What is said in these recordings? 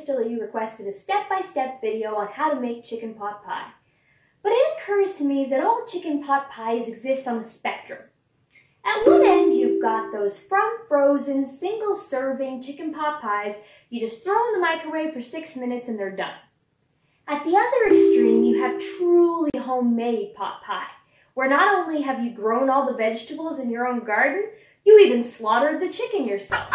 hastily requested a step-by-step video on how to make chicken pot pie. But it occurs to me that all chicken pot pies exist on the spectrum. At one end, you've got those frozen, single-serving chicken pot pies you just throw in the microwave for 6 minutes and they're done. At the other extreme, you have truly homemade pot pie, where not only have you grown all the vegetables in your own garden, you even slaughtered the chicken yourself.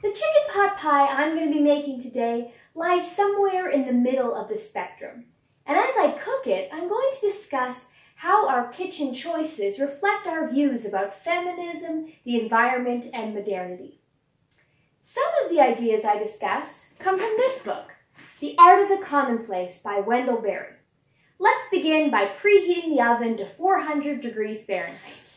The chicken pot pie I'm going to be making today lies somewhere in the middle of the spectrum. And as I cook it, I'm going to discuss how our kitchen choices reflect our views about feminism, the environment, and modernity. Some of the ideas I discuss come from this book, The Art of the Commonplace by Wendell Berry. Let's begin by preheating the oven to 400 degrees Fahrenheit.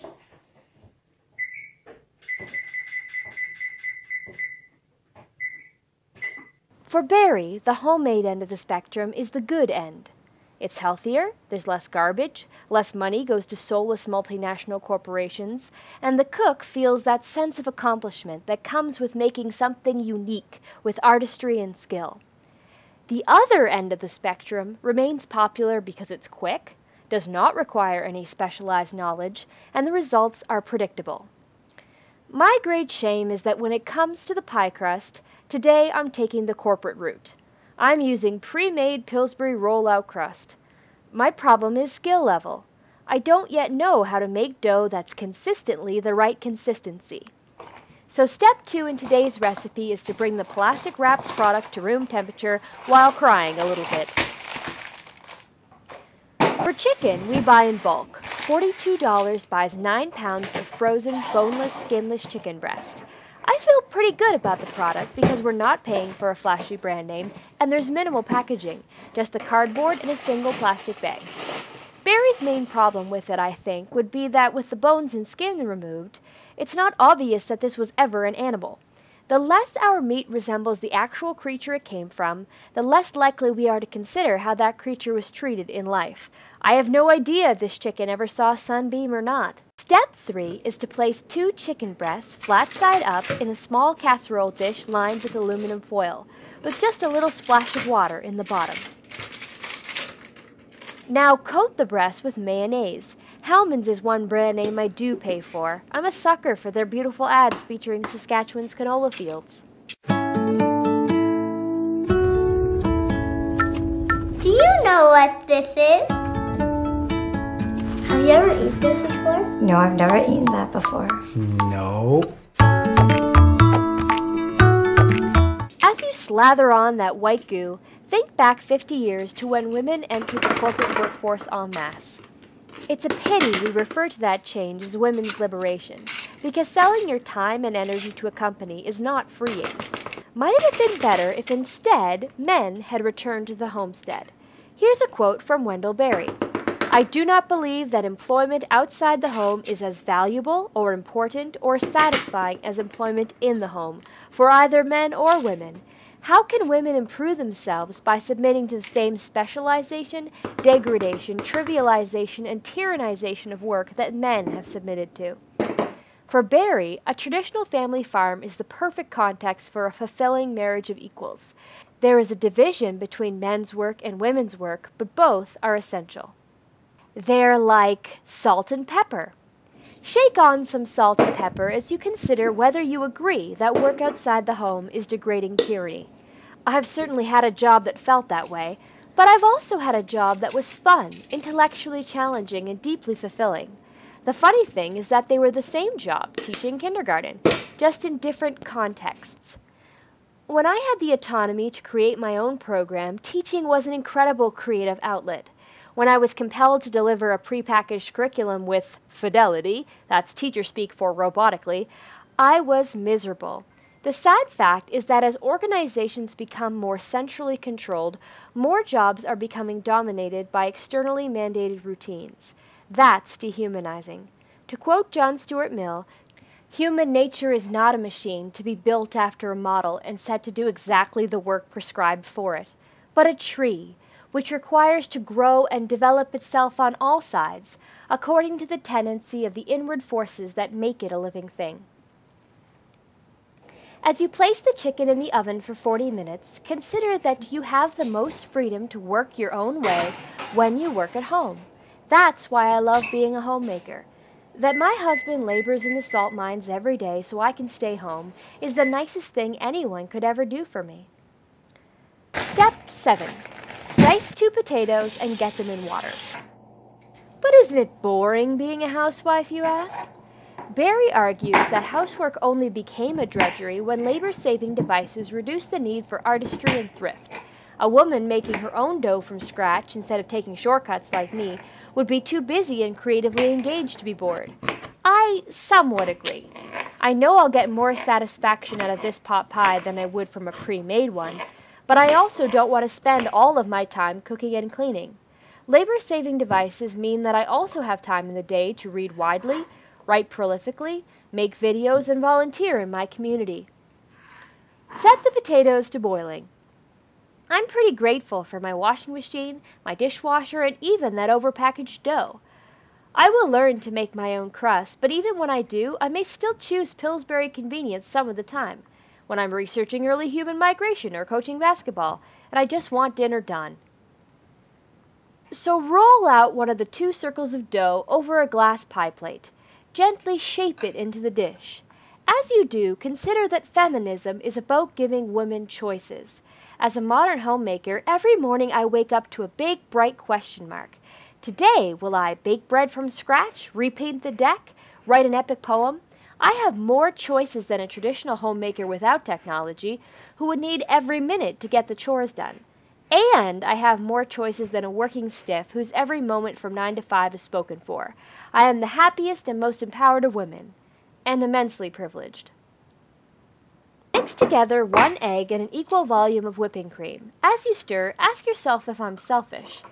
For Berry, the homemade end of the spectrum is the good end. It's healthier, there's less garbage, less money goes to soulless multinational corporations, and the cook feels that sense of accomplishment that comes with making something unique with artistry and skill. The other end of the spectrum remains popular because it's quick, does not require any specialized knowledge, and the results are predictable. My great shame is that when it comes to the pie crust, today I'm taking the corporate route. I'm using pre-made Pillsbury roll-out crust. My problem is skill level. I don't yet know how to make dough that's consistently the right consistency. So step 2 in today's recipe is to bring the plastic wrapped product to room temperature while crying a little bit. For chicken, we buy in bulk. $42 buys 9 pounds of frozen, boneless, skinless chicken breast. I feel pretty good about the product because we're not paying for a flashy brand name and there's minimal packaging, just the cardboard and a single plastic bag. Berry's main problem with it, I think, would be that with the bones and skin removed, it's not obvious that this was ever an animal. The less our meat resembles the actual creature it came from, the less likely we are to consider how that creature was treated in life. I have no idea if this chicken ever saw a sunbeam or not. Step 3 is to place 2 chicken breasts flat side up in a small casserole dish lined with aluminum foil, with just a little splash of water in the bottom. Now coat the breast with mayonnaise. Hellmann's is one brand name I do pay for. I'm a sucker for their beautiful ads featuring Saskatchewan's canola fields. Do you know what this is? Have you ever eaten this before? No, I've never eaten that before. No. As you slather on that white goo, think back 50 years to when women entered the corporate workforce en masse. It's a pity we refer to that change as women's liberation, because selling your time and energy to a company is not freeing. Might it have been better if instead men had returned to the homestead? Here's a quote from Wendell Berry. I do not believe that employment outside the home is as valuable or important or satisfying as employment in the home, for either men or women. How can women improve themselves by submitting to the same specialization, degradation, trivialization, and tyrannization of work that men have submitted to? For Berry, a traditional family farm is the perfect context for a fulfilling marriage of equals. There is a division between men's work and women's work, but both are essential. They're like salt and pepper. Shake on some salt and pepper as you consider whether you agree that work outside the home is degrading tyranny. I've certainly had a job that felt that way, but I've also had a job that was fun, intellectually challenging, and deeply fulfilling. The funny thing is that they were the same job, teaching kindergarten, just in different contexts. When I had the autonomy to create my own program, teaching was an incredible creative outlet. When I was compelled to deliver a prepackaged curriculum with fidelity, that's teacher speak for robotically, I was miserable. The sad fact is that as organizations become more centrally controlled, more jobs are becoming dominated by externally mandated routines. That's dehumanizing. To quote John Stuart Mill, human nature is not a machine to be built after a model and set to do exactly the work prescribed for it, but a tree, which requires to grow and develop itself on all sides, according to the tendency of the inward forces that make it a living thing. As you place the chicken in the oven for 40 minutes, consider that you have the most freedom to work your own way when you work at home. That's why I love being a homemaker. That my husband labors in the salt mines every day so I can stay home is the nicest thing anyone could ever do for me. Step 7. Dice 2 potatoes and get them in water. But isn't it boring being a housewife, you ask? Barry argues that housework only became a drudgery when labor-saving devices reduced the need for artistry and thrift. A woman making her own dough from scratch instead of taking shortcuts like me would be too busy and creatively engaged to be bored. I somewhat agree. I know I'll get more satisfaction out of this pot pie than I would from a pre-made one, but I also don't want to spend all of my time cooking and cleaning. Labor-saving devices mean that I also have time in the day to read widely, write prolifically, make videos, and volunteer in my community. Set the potatoes to boiling. I'm pretty grateful for my washing machine, my dishwasher, and even that overpackaged dough. I will learn to make my own crust, but even when I do, I may still choose Pillsbury convenience some of the time, when I'm researching early human migration or coaching basketball, and I just want dinner done. So roll out one of the 2 circles of dough over a glass pie plate. Gently shape it into the dish. As you do, consider that feminism is about giving women choices. As a modern homemaker, every morning I wake up to a big, bright question mark. Today, will I bake bread from scratch, repaint the deck, write an epic poem? I have more choices than a traditional homemaker without technology, who would need every minute to get the chores done. And I have more choices than a working stiff whose every moment from 9 to 5 is spoken for. I am the happiest and most empowered of women, and immensely privileged. Mix together 1 egg and an equal volume of whipping cream. As you stir, ask yourself if I'm selfish.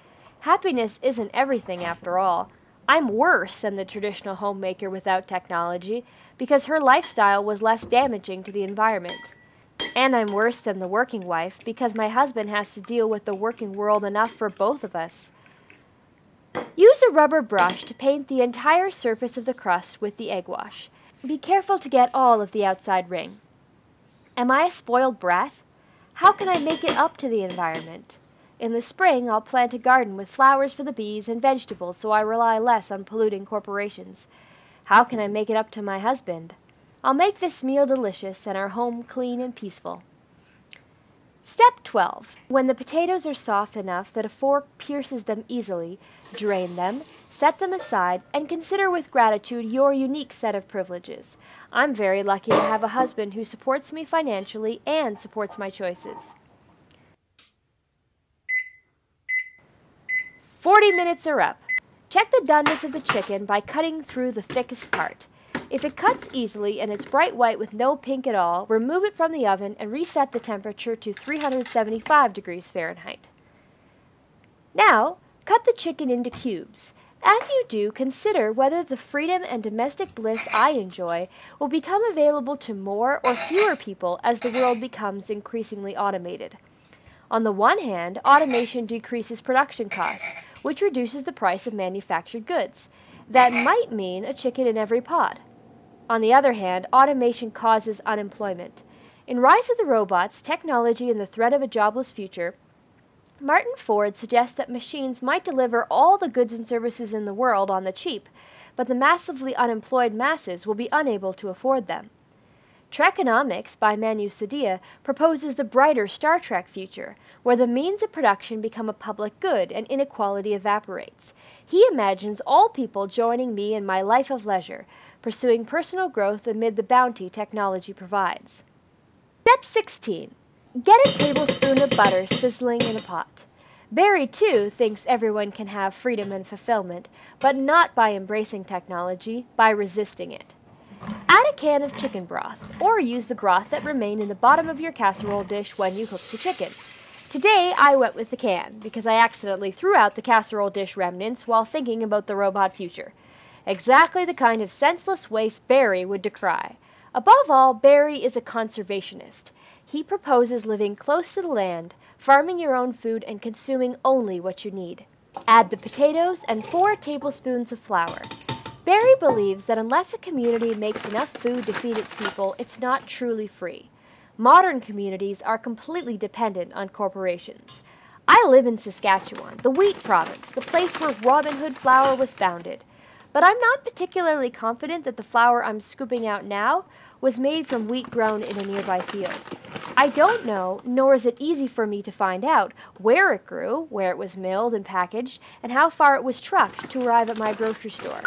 Happiness isn't everything after all. I'm worse than the traditional homemaker without technology because her lifestyle was less damaging to the environment. And I'm worse than the working wife because my husband has to deal with the working world enough for both of us. Use a rubber brush to paint the entire surface of the crust with the egg wash. Be careful to get all of the outside ring. Am I a spoiled brat? How can I make it up to the environment? In the spring, I'll plant a garden with flowers for the bees and vegetables so I rely less on polluting corporations. How can I make it up to my husband? I'll make this meal delicious and our home clean and peaceful. Step 12. When the potatoes are soft enough that a fork pierces them easily, drain them, set them aside, and consider with gratitude your unique set of privileges. I'm very lucky to have a husband who supports me financially and supports my choices. 40 minutes are up. Check the doneness of the chicken by cutting through the thickest part. If it cuts easily and it's bright white with no pink at all, remove it from the oven and reset the temperature to 375 degrees Fahrenheit. Now, cut the chicken into cubes. As you do, consider whether the freedom and domestic bliss I enjoy will become available to more or fewer people as the world becomes increasingly automated. On the one hand, automation decreases production costs, which reduces the price of manufactured goods. That might mean a chicken in every pot. On the other hand, automation causes unemployment. In Rise of the Robots, Technology and the Threat of a Jobless Future, Martin Ford suggests that machines might deliver all the goods and services in the world on the cheap, but the massively unemployed masses will be unable to afford them. Trekonomics by Manu Sadia proposes the brighter Star Trek future, where the means of production become a public good and inequality evaporates. He imagines all people joining me in my life of leisure, pursuing personal growth amid the bounty technology provides. Step 16. Get a tablespoon of butter sizzling in a pot. Barry, too, thinks everyone can have freedom and fulfillment, but not by embracing technology, by resisting it. Add a can of chicken broth, or use the broth that remained in the bottom of your casserole dish when you cooked the chicken. Today, I went with the can, because I accidentally threw out the casserole dish remnants while thinking about the robot future. Exactly the kind of senseless waste Barry would decry. Above all, Barry is a conservationist. He proposes living close to the land, farming your own food, and consuming only what you need. Add the potatoes and 4 tablespoons of flour. Barry believes that unless a community makes enough food to feed its people, it's not truly free. Modern communities are completely dependent on corporations. I live in Saskatchewan, the wheat province, the place where Robin Hood flour was founded. But I'm not particularly confident that the flour I'm scooping out now was made from wheat grown in a nearby field. I don't know, nor is it easy for me to find out, where it grew, where it was milled and packaged, and how far it was trucked to arrive at my grocery store.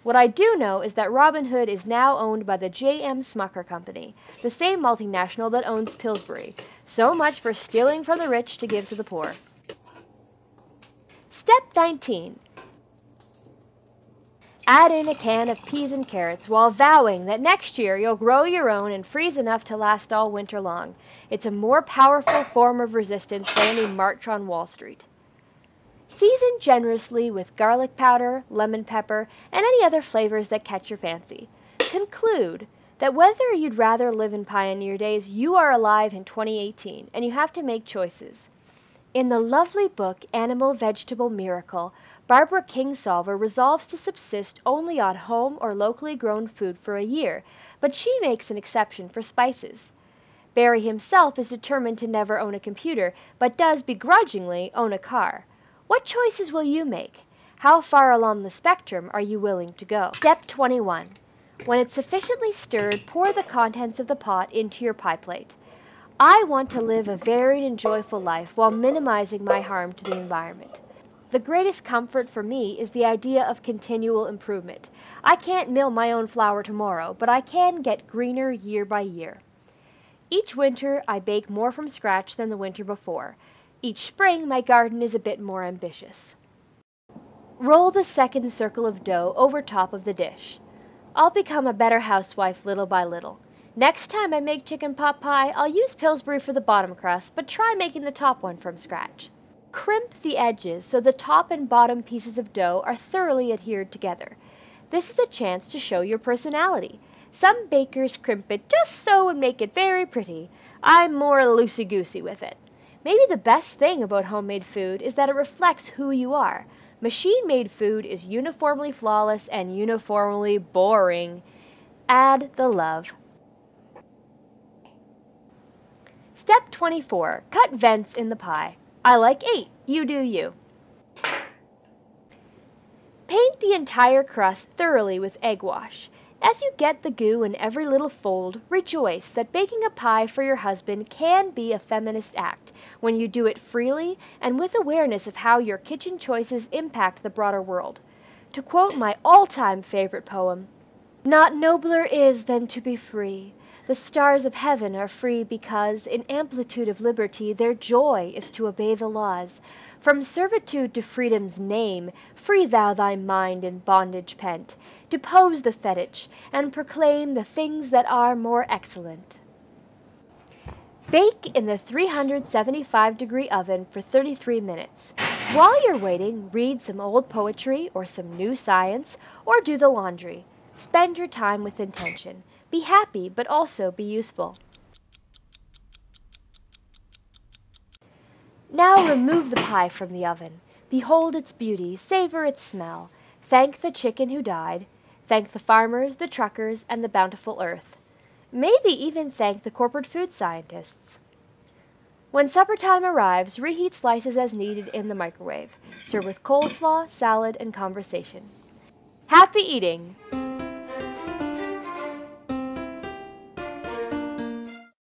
What I do know is that Robin Hood is now owned by the J.M. Smucker Company, the same multinational that owns Pillsbury. So much for stealing from the rich to give to the poor. Step 19. Add in a can of peas and carrots while vowing that next year you'll grow your own and freeze enough to last all winter long. It's a more powerful form of resistance than any march on Wall Street. Season generously with garlic powder, lemon pepper, and any other flavors that catch your fancy. Conclude that whether you'd rather live in pioneer days, you are alive in 2018, and you have to make choices. In the lovely book Animal Vegetable Miracle, Barbara Kingsolver resolves to subsist only on home or locally grown food for a year, but she makes an exception for spices. Barry himself is determined to never own a computer, but does begrudgingly own a car. What choices will you make? How far along the spectrum are you willing to go? Step 21. When it's sufficiently stirred, pour the contents of the pot into your pie plate. I want to live a varied and joyful life while minimizing my harm to the environment. The greatest comfort for me is the idea of continual improvement. I can't mill my own flour tomorrow, but I can get greener year by year. Each winter, I bake more from scratch than the winter before. Each spring, my garden is a bit more ambitious. Roll the second circle of dough over top of the dish. I'll become a better housewife little by little. Next time I make chicken pot pie, I'll use Pillsbury for the bottom crust, but try making the top one from scratch. Crimp the edges so the top and bottom pieces of dough are thoroughly adhered together. This is a chance to show your personality. Some bakers crimp it just so and make it very pretty. I'm more loosey-goosey with it. Maybe the best thing about homemade food is that it reflects who you are. Machine-made food is uniformly flawless and uniformly boring. Add the love. Step 24. Cut vents in the pie. I like 8. You do you. Paint the entire crust thoroughly with egg wash. As you get the goo in every little fold, rejoice that baking a pie for your husband can be a feminist act when you do it freely and with awareness of how your kitchen choices impact the broader world. To quote my all-time favorite poem, "Not nobler is than to be free. The stars of heaven are free because, in amplitude of liberty, their joy is to obey the laws. From servitude to freedom's name, free thou thy mind in bondage pent. Depose the fetich, and proclaim the things that are more excellent." Bake in the 375-degree oven for 33 minutes. While you're waiting, read some old poetry or some new science, or do the laundry. Spend your time with intention. Be happy, but also be useful. Now remove the pie from the oven. Behold its beauty, savor its smell. Thank the chicken who died. Thank the farmers, the truckers, and the bountiful earth. Maybe even thank the corporate food scientists. When supper time arrives, reheat slices as needed in the microwave. Serve with coleslaw, salad, and conversation. Happy eating!